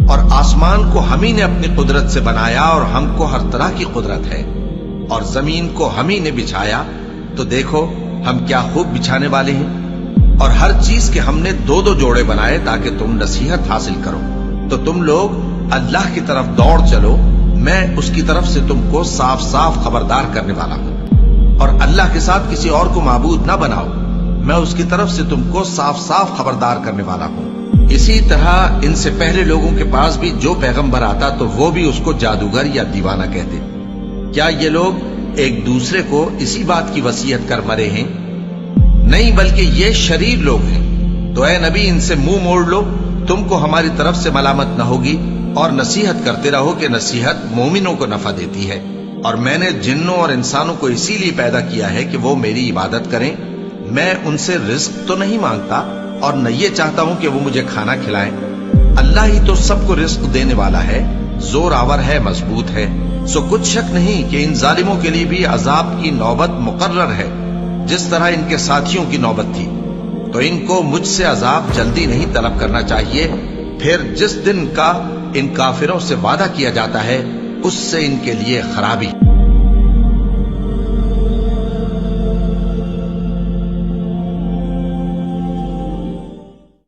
اور آسمان کو ہم ہی نے اپنی قدرت سے بنایا اور ہم کو ہر طرح کی قدرت ہے، اور زمین کو ہم ہی نے بچھایا، تو دیکھو ہم کیا خوب بچھانے والے ہیں، اور ہر چیز کے ہم نے دو دو جوڑے بنائے تاکہ تم نصیحت حاصل کرو۔ تو تم لوگ اللہ کی طرف دوڑ چلو، میں اس کی طرف سے تم کو صاف صاف خبردار کرنے والا ہوں، اور اللہ کے ساتھ کسی اور کو معبود نہ بناؤ، میں اس کی طرف سے تم کو صاف صاف خبردار کرنے والا ہوں۔ اسی طرح ان سے پہلے لوگوں کے پاس بھی جو پیغمبر آتا تو وہ بھی اس کو جادوگر یا دیوانہ کہتے۔ کیا یہ لوگ ایک دوسرے کو اسی بات کی وصیت کر مرے ہیں؟ نہیں، بلکہ یہ شریر لوگ ہیں۔ تو اے نبی ان سے منہ موڑ لو، تم کو ہماری طرف سے ملامت نہ ہوگی، اور نصیحت کرتے رہو کہ نصیحت مومنوں کو نفع دیتی ہے۔ اور میں نے جنوں اور انسانوں کو اسی لیے پیدا کیا ہے کہ وہ میری عبادت کریں، میں ان سے رزق تو نہیں مانگتا اور نہ یہ چاہتا ہوں کہ وہ مجھے کھانا کھلائیں۔ اللہ ہی تو سب کو رزق دینے والا ہے، زور آور ہے، مضبوط ہے۔ سو کچھ شک نہیں کہ ان ظالموں کے لیے بھی عذاب کی نوبت مقرر ہے، جس طرح ان کے ساتھیوں کی نوبت تھی۔ تو ان کو مجھ سے عذاب جلدی نہیں طلب کرنا چاہیے، پھر جس دن کا ان کافروں سے وعدہ کیا جاتا ہے اس سے ان کے لیے خرابی۔